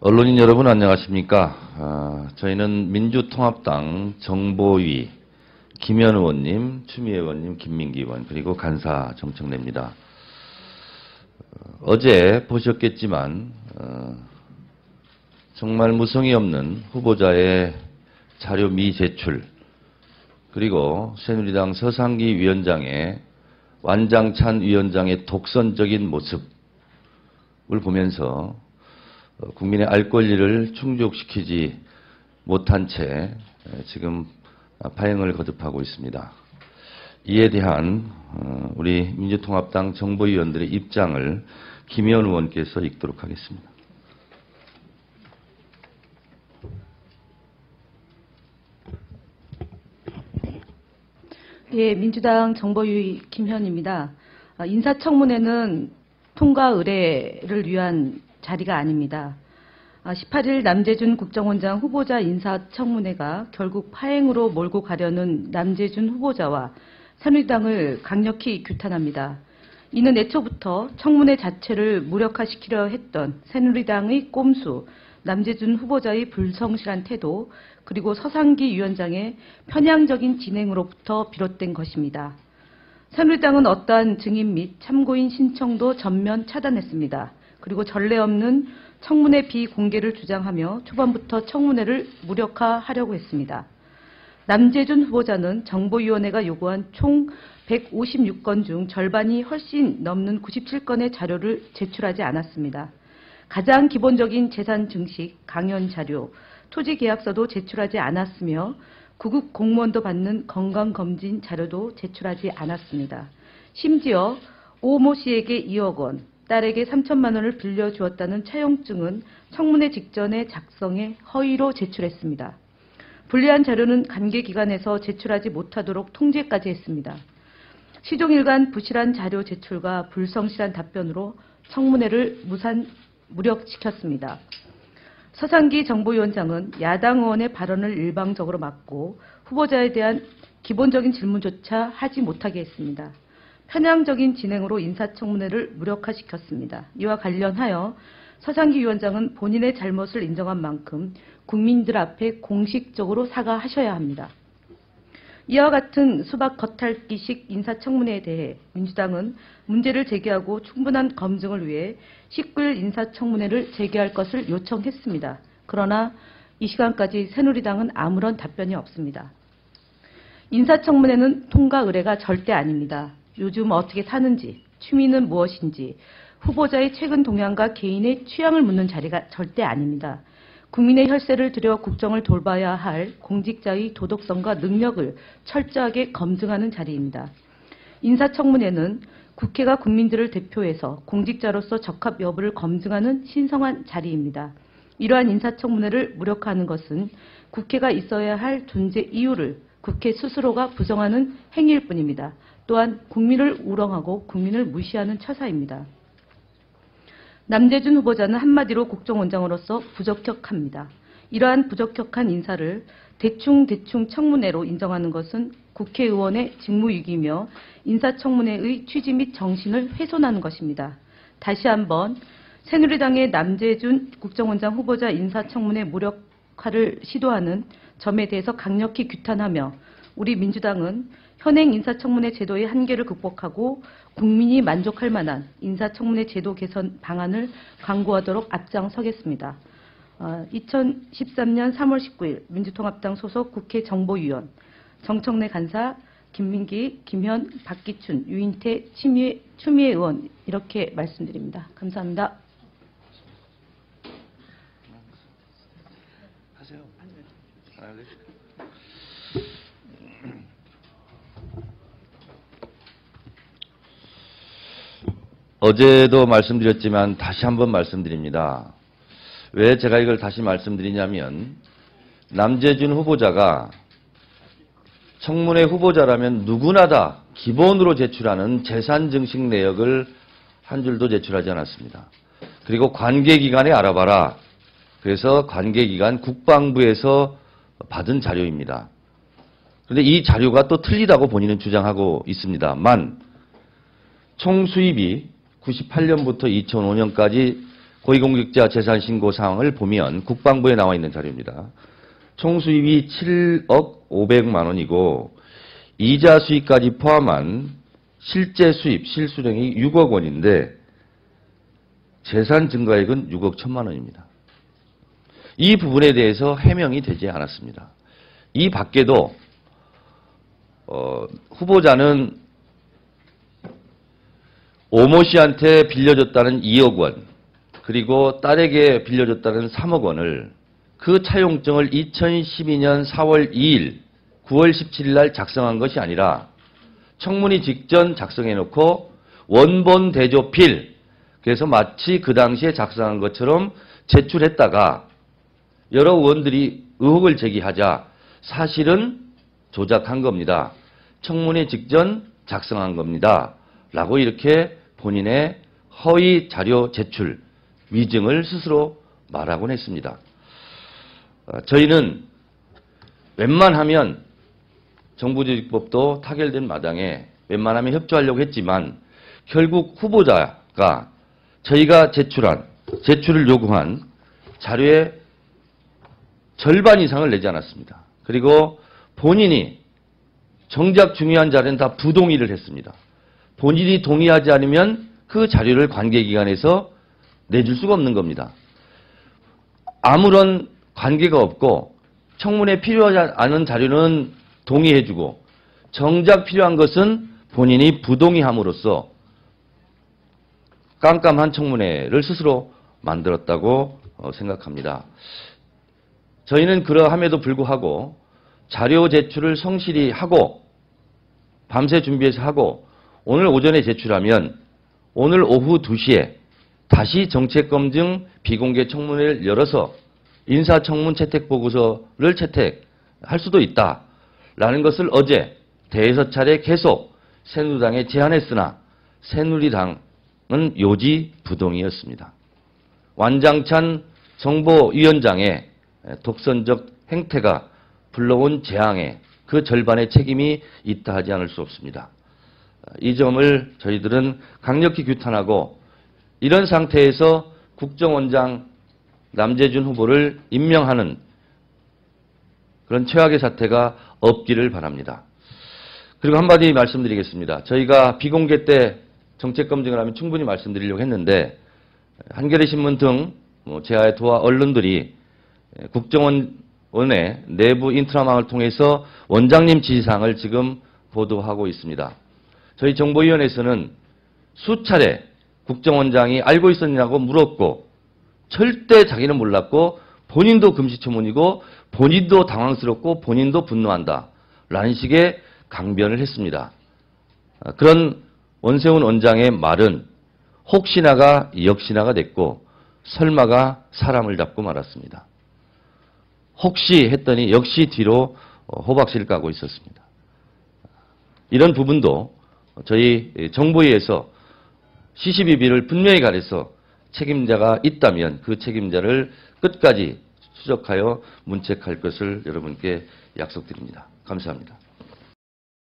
언론인 여러분 안녕하십니까. 저희는 민주통합당 정보위 김현 의원님, 추미애 의원님, 김민기 의원 그리고 간사 정청래입니다. 어제 보셨겠지만 정말 무성의 없는 후보자의 자료 미제출 그리고 새누리당 서상기 위원장의 완장찬 위원장의 독선적인 모습을 보면서 국민의 알 권리를 충족시키지 못한 채 지금 파행을 거듭하고 있습니다. 이에 대한 우리 민주통합당 정보위원들의 입장을 김현 의원께서 읽도록 하겠습니다. 예, 민주당 정보위 김현입니다. 인사청문회는 통과 의뢰를 위한 자리가 아닙니다. 18일 남재준 국정원장 후보자 인사청문회가 결국 파행으로 몰고 가려는 남재준 후보자와 새누리당을 강력히 규탄합니다. 이는 애초부터 청문회 자체를 무력화시키려 했던 새누리당의 꼼수, 남재준 후보자의 불성실한 태도, 그리고 서상기 위원장의 편향적인 진행으로부터 비롯된 것입니다. 새누리당은 어떠한 증인 및 참고인 신청도 전면 차단했습니다. 그리고 전례 없는 청문회 비공개를 주장하며 초반부터 청문회를 무력화하려고 했습니다. 남재준 후보자는 정보위원회가 요구한 총 156건 중 절반이 훨씬 넘는 97건의 자료를 제출하지 않았습니다. 가장 기본적인 재산 증식, 강연 자료, 토지 계약서도 제출하지 않았으며 구급 공무원도 받는 건강검진 자료도 제출하지 않았습니다. 심지어 오모 씨에게 2억 원, 딸에게 3천만 원을 빌려주었다는 차용증은 청문회 직전에 작성해 허위로 제출했습니다. 불리한 자료는 관계기관에서 제출하지 못하도록 통제까지 했습니다. 시종일관 부실한 자료 제출과 불성실한 답변으로 청문회를 무력시켰습니다. 서상기 정보위원장은 야당 의원의 발언을 일방적으로 막고 후보자에 대한 기본적인 질문조차 하지 못하게 했습니다. 편향적인 진행으로 인사청문회를 무력화시켰습니다. 이와 관련하여 서상기 위원장은 본인의 잘못을 인정한 만큼 국민들 앞에 공식적으로 사과하셔야 합니다. 이와 같은 수박 겉핥기식 인사청문회에 대해 민주당은 문제를 제기하고 충분한 검증을 위해 19일 인사청문회를 재개할 것을 요청했습니다. 그러나 이 시간까지 새누리당은 아무런 답변이 없습니다. 인사청문회는 통과 의뢰가 절대 아닙니다. 요즘 어떻게 사는지, 취미는 무엇인지, 후보자의 최근 동향과 개인의 취향을 묻는 자리가 절대 아닙니다. 국민의 혈세를 들여 국정을 돌봐야 할 공직자의 도덕성과 능력을 철저하게 검증하는 자리입니다. 인사청문회는 국회가 국민들을 대표해서 공직자로서 적합 여부를 검증하는 신성한 자리입니다. 이러한 인사청문회를 무력화하는 것은 국회가 있어야 할 존재 이유를 국회 스스로가 부정하는 행위일 뿐입니다. 또한 국민을 우롱하고 국민을 무시하는 처사입니다. 남재준 후보자는 한마디로 국정원장으로서 부적격합니다. 이러한 부적격한 인사를 대충 청문회로 인정하는 것은 국회의원의 직무유기이며 인사청문회의 취지 및 정신을 훼손하는 것입니다. 다시 한번 새누리당의 남재준 국정원장 후보자 인사청문회 무력화를 시도하는 점에 대해서 강력히 규탄하며 우리 민주당은 현행 인사청문회 제도의 한계를 극복하고 국민이 만족할 만한 인사청문회 제도 개선 방안을 강구하도록 앞장서겠습니다. 2013년 3월 19일 민주통합당 소속 국회 정보위원 정청래 간사, 김민기, 김현, 박기춘, 유인태, 추미애 의원 이렇게 말씀드립니다. 감사합니다. 하세요. 어제도 말씀드렸지만 다시 한번 말씀드립니다. 왜 제가 이걸 다시 말씀드리냐면 남재준 후보자가 청문회 후보자라면 누구나 다 기본으로 제출하는 재산 증식 내역을 한 줄도 제출하지 않았습니다. 그리고 관계기관에 알아봐라. 그래서 관계기관 국방부에서 받은 자료입니다. 그런데 이 자료가 또 틀리다고 본인은 주장하고 있습니다만 총 수입이 98년부터 2005년까지 고위공직자 재산 신고 사항을 보면 국방부에 나와 있는 자료입니다. 총 수입이 7억 500만 원이고 이자 수익까지 포함한 실제 수입, 실수령이 6억 원인데 재산 증가액은 6억 1천만 원입니다. 이 부분에 대해서 해명이 되지 않았습니다. 이 밖에도 후보자는 오모 씨한테 빌려줬다는 2억 원, 그리고 딸에게 빌려줬다는 3억 원을 그 차용증을 2012년 4월 2일, 9월 17일 날 작성한 것이 아니라 청문회 직전 작성해놓고 원본 대조필, 그래서 마치 그 당시에 작성한 것처럼 제출했다가 여러 의원들이 의혹을 제기하자 사실은 조작한 겁니다. 청문회 직전 작성한 겁니다. 라고 이렇게 본인의 허위 자료 제출, 위증을 스스로 말하곤 했습니다. 저희는 웬만하면 정부조직법도 타결된 마당에 웬만하면 협조하려고 했지만 결국 후보자가 저희가 제출을 요구한 자료의 절반 이상을 내지 않았습니다. 그리고 본인이 정작 중요한 자료는 다 부동의를 했습니다. 본인이 동의하지 않으면 그 자료를 관계기관에서 내줄 수가 없는 겁니다. 아무런 관계가 없고 청문회에 필요하지 않은 자료는 동의해주고 정작 필요한 것은 본인이 부동의함으로써 깜깜한 청문회를 스스로 만들었다고 생각합니다. 저희는 그러함에도 불구하고 자료 제출을 성실히 하고 밤새 준비해서 하고 오늘 오전에 제출하면 오늘 오후 2시에 다시 정책검증 비공개 청문회를 열어서 인사청문 채택보고서를 채택할 수도 있다라는 것을 어제 대여섯 차례 계속 새누리당에 제안했으나 새누리당은 요지부동이었습니다. 완장찬 정보위원장의 독선적 행태가 불러온 재앙에 그 절반의 책임이 있다 하지 않을 수 없습니다. 이 점을 저희들은 강력히 규탄하고 이런 상태에서 국정원장 남재준 후보를 임명하는 그런 최악의 사태가 없기를 바랍니다. 그리고 한마디 말씀드리겠습니다. 저희가 비공개 때 정책검증을 하면 충분히 말씀드리려고 했는데 한겨레신문 등 제아의 도와 언론들이 국정원의 내부 인트라망을 통해서 원장님 지시사항을 지금 보도하고 있습니다. 저희 정보위원회에서는 수차례 국정원장이 알고 있었냐고 물었고 절대 자기는 몰랐고 본인도 금시초문이고 본인도 당황스럽고 본인도 분노한다 라는 식의 강변을 했습니다. 그런 원세훈 원장의 말은 혹시나가 역시나가 됐고 설마가 사람을 잡고 말았습니다. 혹시 했더니 역시 뒤로 호박씨를 까고 있었습니다. 이런 부분도 저희 정보위에서 시시비비를 분명히 가려서 책임자가 있다면 그 책임자를 끝까지 추적하여 문책할 것을 여러분께 약속드립니다. 감사합니다.